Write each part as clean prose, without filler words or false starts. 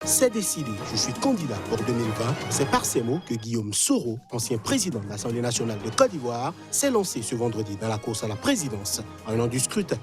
C'est décidé, je suis candidat pour 2020. C'est par ces mots que Guillaume Soro, ancien président de l'Assemblée nationale de Côte d'Ivoire, s'est lancé ce vendredi dans la course à la présidence, à un an du scrutin.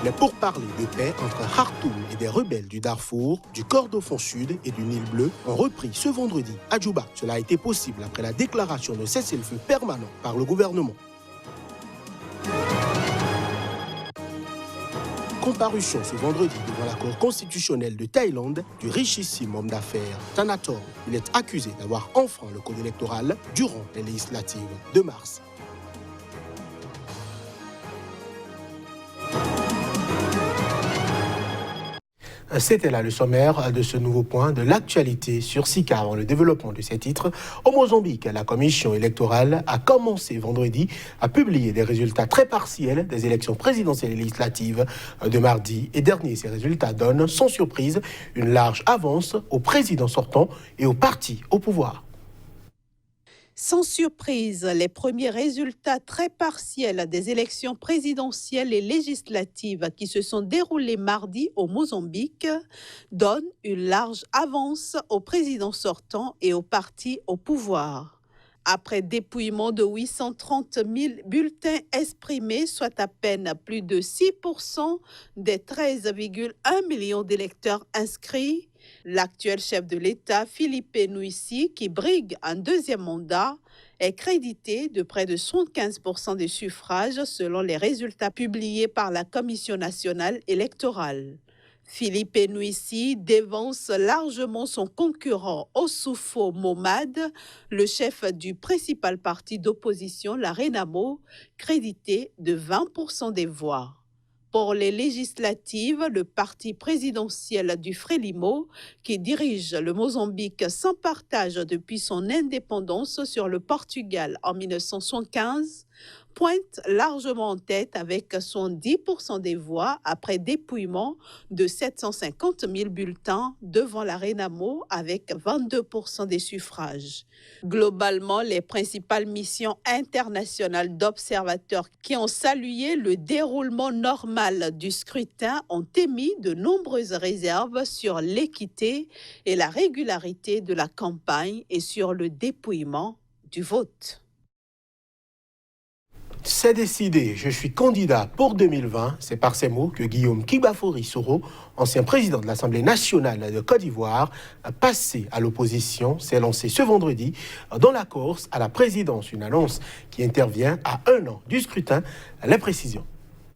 Les pourparlers de paix entre Khartoum et des rebelles du Darfour, du Kordofan Sud et du Nil Bleu ont repris ce vendredi à Djouba. Cela a été possible après la déclaration de cessez-le-feu permanent par le gouvernement. Comparution ce vendredi devant la Cour constitutionnelle de Thaïlande du richissime homme d'affaires Thanator. Il est accusé d'avoir enfreint le code électoral durant les législatives de mars. C'était là le sommaire de ce nouveau point de l'actualité sur SICA. Avant le développement de ces titres, au Mozambique, la commission électorale a commencé vendredi à publier des résultats très partiels des élections présidentielles et législatives de mardi et dernier. Ces résultats donnent, sans surprise, une large avance au président sortant et au parti au pouvoir. Sans surprise, les premiers résultats très partiels des élections présidentielles et législatives qui se sont déroulées mardi au Mozambique donnent une large avance au président sortant et au parti au pouvoir. Après dépouillement de 830 000 bulletins exprimés, soit à peine plus de 6% des 13,1 millions d'électeurs inscrits, l'actuel chef de l'État, Philippe Nyusi, qui brigue un deuxième mandat, est crédité de près de 75% des suffrages selon les résultats publiés par la Commission nationale électorale. Philippe Nyusi dévance largement son concurrent Oussoufo Momad, le chef du principal parti d'opposition, la Renamo, crédité de 20% des voix. Pour les législatives, le parti présidentiel du Frélimo, qui dirige le Mozambique sans partage depuis son indépendance sur le Portugal en 1975, pointe largement en tête avec 70% des voix après dépouillement de 750 000 bulletins devant la Renamo avec 22% des suffrages. Globalement, les principales missions internationales d'observateurs qui ont salué le déroulement normal du scrutin ont émis de nombreuses réserves sur l'équité et la régularité de la campagne et sur le dépouillement du vote. C'est décidé, je suis candidat pour 2020. C'est par ces mots que Guillaume Kibafori Soro, ancien président de l'Assemblée nationale de Côte d'Ivoire, passé à l'opposition, s'est lancé ce vendredi dans la course à la présidence. Une annonce qui intervient à un an du scrutin. Les précisions.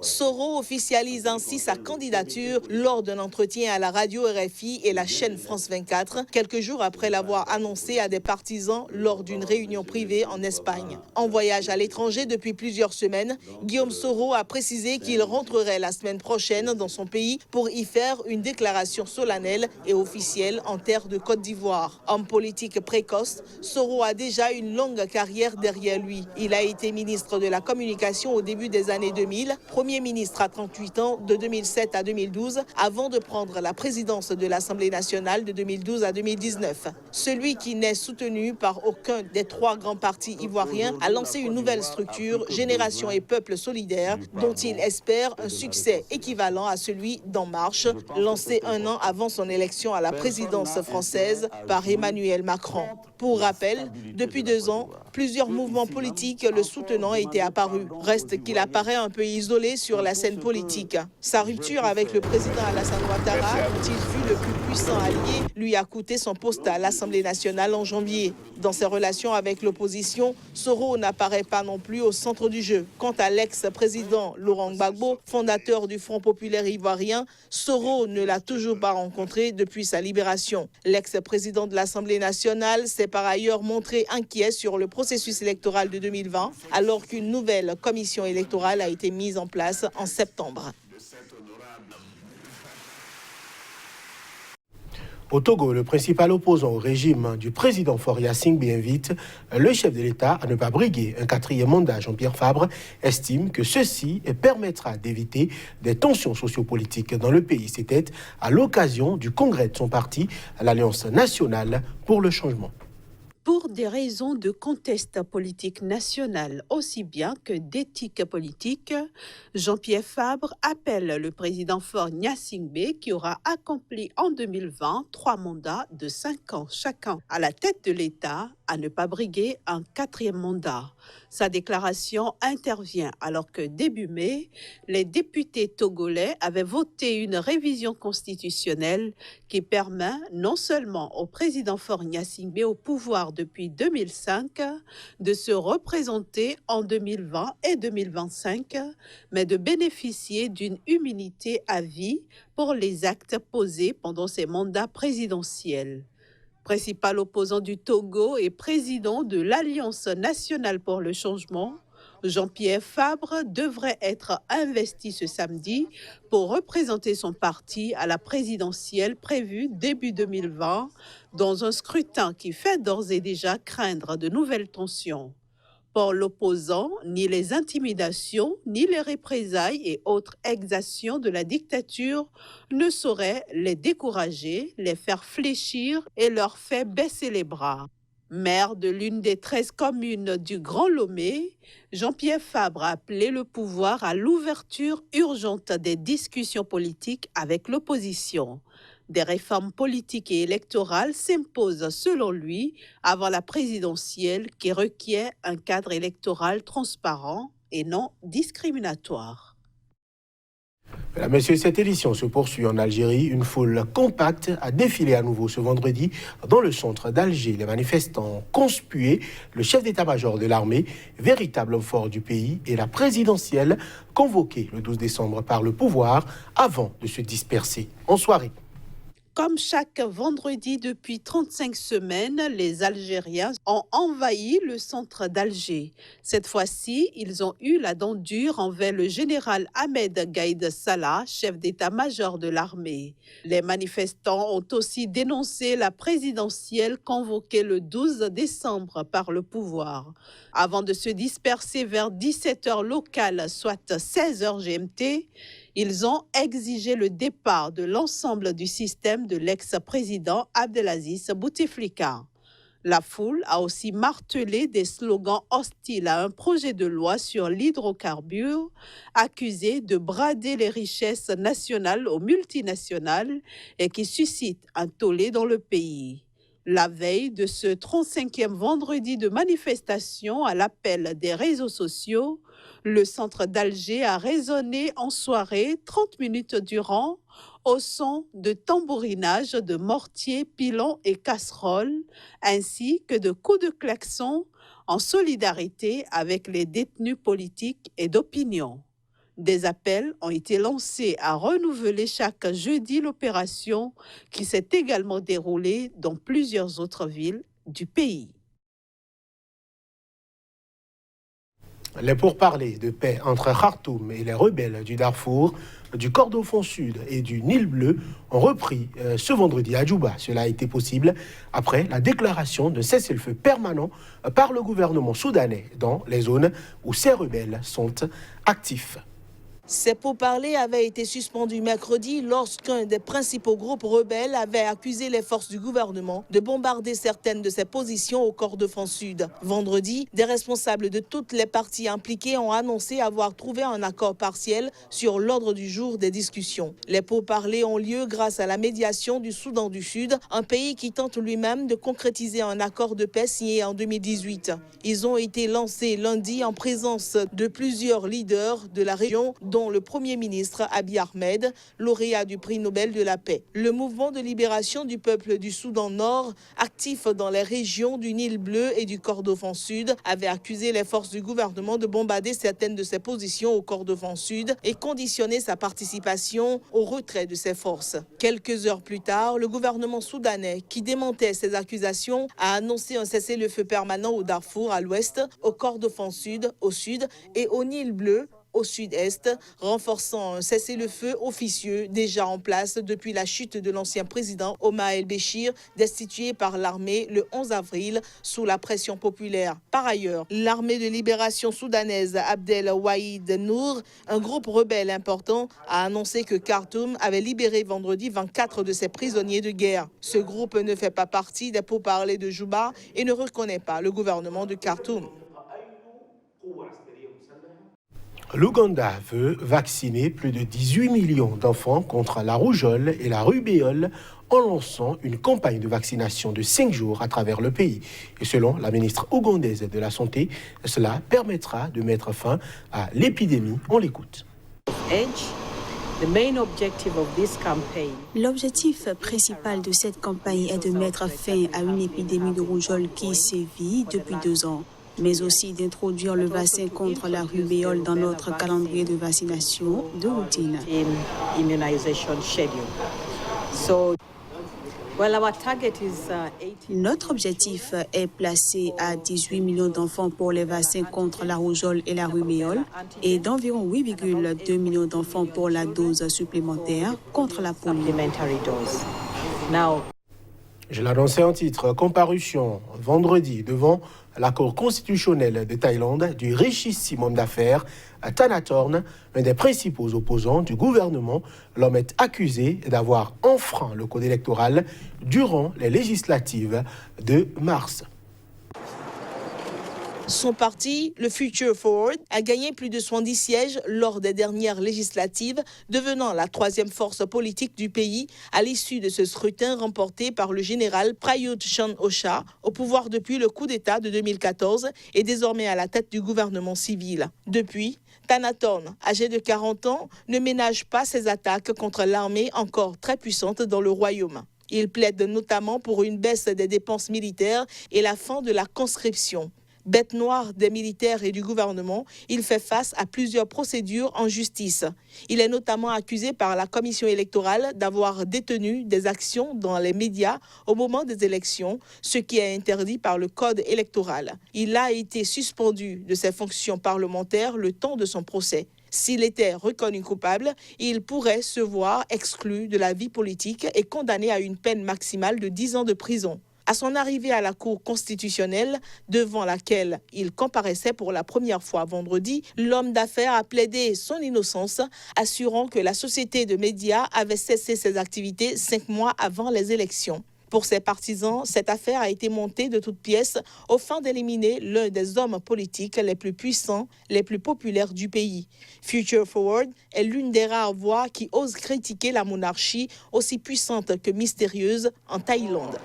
Soro officialise ainsi sa candidature lors d'un entretien à la radio RFI et la chaîne France 24, quelques jours après l'avoir annoncé à des partisans lors d'une réunion privée en Espagne. En voyage à l'étranger depuis plusieurs semaines, Guillaume Soro a précisé qu'il rentrerait la semaine prochaine dans son pays pour y faire une déclaration solennelle et officielle en terre de Côte d'Ivoire. Homme politique précoce, Soro a déjà une longue carrière derrière lui. Il a été ministre de la Communication au début des années 2000, Premier ministre à 38 ans de 2007 à 2012 avant de prendre la présidence de l'Assemblée nationale de 2012 à 2019. Celui qui n'est soutenu par aucun des trois grands partis ivoiriens a lancé une nouvelle structure, Génération et Peuple solidaire, dont il espère un succès équivalent à celui d'En Marche, lancé un an avant son élection à la présidence française par Emmanuel Macron. Pour rappel, depuis 2 ans, plusieurs mouvements politiques le soutenant étaient apparus. Reste qu'il apparaît un peu isolé sur la scène politique. Sa rupture avec le président Alassane Ouattara, dont il fut le plus puissant allié, lui a coûté son poste à l'Assemblée nationale en janvier. Dans ses relations avec l'opposition, Soro n'apparaît pas non plus au centre du jeu. Quant à l'ex-président Laurent Gbagbo, fondateur du Front populaire ivoirien, Soro ne l'a toujours pas rencontré depuis sa libération. L'ex-président de l'Assemblée nationale s'est par ailleurs montré inquiet sur le processus électoral de 2020, alors qu'une nouvelle commission électorale a été mise en place en septembre. Au Togo, le principal opposant au régime du président Faure Singbe invite le chef de l'État à ne pas briguer un 4e mandat. Jean-Pierre Fabre estime que ceci permettra d'éviter des tensions sociopolitiques dans le pays. C'était à l'occasion du congrès de son parti, l'Alliance nationale pour le changement. Pour des raisons de contexte politique national aussi bien que d'éthique politique, Jean-Pierre Fabre appelle le président Faure Gnassingbé, qui aura accompli en 2020 3 mandats de 5 ans chacun à la tête de l'État, à ne pas briguer un 4e mandat. Sa déclaration intervient alors que début mai, les députés togolais avaient voté une révision constitutionnelle qui permet non seulement au président Faure Gnassingbé au pouvoir depuis 2005 de se représenter en 2020 et 2025, mais de bénéficier d'une immunité à vie pour les actes posés pendant ses mandats présidentiels. Principal opposant du Togo et président de l'Alliance nationale pour le changement, Jean-Pierre Fabre devrait être investi ce samedi pour représenter son parti à la présidentielle prévue début 2020 dans un scrutin qui fait d'ores et déjà craindre de nouvelles tensions. Pour l'opposant, ni les intimidations, ni les représailles et autres exactions de la dictature ne sauraient les décourager, les faire fléchir et leur faire baisser les bras. Maire de l'une des 13 communes du Grand Lomé, Jean-Pierre Fabre a appelé le pouvoir à l'ouverture urgente des discussions politiques avec l'opposition. Des réformes politiques et électorales s'imposent selon lui avant la présidentielle qui requiert un cadre électoral transparent et non discriminatoire. Mesdames, Messieurs, cette édition se poursuit en Algérie. Une foule compacte a défilé à nouveau ce vendredi dans le centre d'Alger. Les manifestants ont conspué le chef d'état-major de l'armée, véritable homme fort du pays, et la présidentielle convoquée le 12 décembre par le pouvoir avant de se disperser en soirée. Comme chaque vendredi depuis 35 semaines, les Algériens ont envahi le centre d'Alger. Cette fois-ci, ils ont eu la dent dure envers le général Ahmed Gaïd Salah, chef d'état-major de l'armée. Les manifestants ont aussi dénoncé la présidentielle convoquée le 12 décembre par le pouvoir. Avant de se disperser vers 17h locales, soit 16h GMT, ils ont exigé le départ de l'ensemble du système de l'ex-président Abdelaziz Bouteflika. La foule a aussi martelé des slogans hostiles à un projet de loi sur l'hydrocarbure, accusé de brader les richesses nationales aux multinationales et qui suscite un tollé dans le pays. La veille de ce 35e vendredi de manifestation à l'appel des réseaux sociaux, le centre d'Alger a résonné en soirée 30 minutes durant au son de tambourinage de mortiers, pilons et casseroles, ainsi que de coups de klaxon en solidarité avec les détenus politiques et d'opinion. Des appels ont été lancés à renouveler chaque jeudi l'opération qui s'est également déroulée dans plusieurs autres villes du pays. Les pourparlers de paix entre Khartoum et les rebelles du Darfour, du Kordofan Sud et du Nil Bleu ont repris ce vendredi à Djouba. Cela a été possible après la déclaration de cessez-le-feu permanent par le gouvernement soudanais dans les zones où ces rebelles sont actifs. Ces pourparlers avaient été suspendus mercredi lorsqu'un des principaux groupes rebelles avait accusé les forces du gouvernement de bombarder certaines de ses positions au Kordofan Sud. Vendredi, des responsables de toutes les parties impliquées ont annoncé avoir trouvé un accord partiel sur l'ordre du jour des discussions. Les pourparlers ont lieu grâce à la médiation du Soudan du Sud, un pays qui tente lui-même de concrétiser un accord de paix signé en 2018. Ils ont été lancés lundi en présence de plusieurs leaders de la région, dont le Premier ministre Abiy Ahmed, lauréat du prix Nobel de la paix. Le mouvement de libération du peuple du Soudan Nord, actif dans les régions du Nil Bleu et du Kordofan Sud, avait accusé les forces du gouvernement de bombarder certaines de ses positions au Kordofan Sud et conditionné sa participation au retrait de ses forces. Quelques heures plus tard, le gouvernement soudanais, qui démentait ces accusations, a annoncé un cessez-le-feu permanent au Darfour à l'ouest, au Kordofan Sud au sud et au Nil Bleu au sud-est, renforçant un cessez-le-feu officieux déjà en place depuis la chute de l'ancien président Omar el-Béchir, destitué par l'armée le 11 avril sous la pression populaire. Par ailleurs, l'armée de libération soudanaise Abdel Wahid Nour, un groupe rebelle important, a annoncé que Khartoum avait libéré vendredi 24 de ses prisonniers de guerre. Ce groupe ne fait pas partie des pourparlers de Juba et ne reconnaît pas le gouvernement de Khartoum. L'Ouganda veut vacciner plus de 18 millions d'enfants contre la rougeole et la rubéole en lançant une campagne de vaccination de 5 jours à travers le pays. Et selon la ministre ougandaise de la Santé, cela permettra de mettre fin à l'épidémie. On l'écoute. L'objectif principal de cette campagne est de mettre fin à une épidémie de rougeole qui sévit depuis 2 ans, mais aussi d'introduire le vaccin contre la rubéole dans notre calendrier de vaccination de routine. Notre objectif est placé à 18 millions d'enfants pour les vaccins contre la rougeole et la rubéole et d'environ 8,2 millions d'enfants pour la dose supplémentaire contre la polio. Je l'annonçais en titre, comparution vendredi devant la Cour constitutionnelle de Thaïlande du richissime homme d'affaires Thanathorn, l'un des principaux opposants du gouvernement. L'homme est accusé d'avoir enfreint le code électoral durant les législatives de mars. Son parti, le Future Forward, a gagné plus de 70 sièges lors des dernières législatives, devenant la 3e force politique du pays à l'issue de ce scrutin remporté par le général Prayut Chan-o-cha, au pouvoir depuis le coup d'État de 2014 et désormais à la tête du gouvernement civil. Depuis, Thanathorn, âgé de 40 ans, ne ménage pas ses attaques contre l'armée encore très puissante dans le royaume. Il plaide notamment pour une baisse des dépenses militaires et la fin de la conscription. Bête noire des militaires et du gouvernement, il fait face à plusieurs procédures en justice. Il est notamment accusé par la commission électorale d'avoir détenu des actions dans les médias au moment des élections, ce qui est interdit par le code électoral. Il a été suspendu de ses fonctions parlementaires le temps de son procès. S'il était reconnu coupable, il pourrait se voir exclu de la vie politique et condamné à une peine maximale de 10 ans de prison. À son arrivée à la Cour constitutionnelle, devant laquelle il comparaissait pour la première fois vendredi, l'homme d'affaires a plaidé son innocence, assurant que la société de médias avait cessé ses activités 5 mois avant les élections. Pour ses partisans, cette affaire a été montée de toutes pièces au fin d'éliminer l'un des hommes politiques les plus puissants, les plus populaires du pays. Future Forward est l'une des rares voix qui osent critiquer la monarchie aussi puissante que mystérieuse en Thaïlande.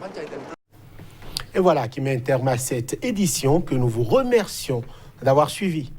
Et voilà qui met un terme à cette édition que nous vous remercions d'avoir suivi.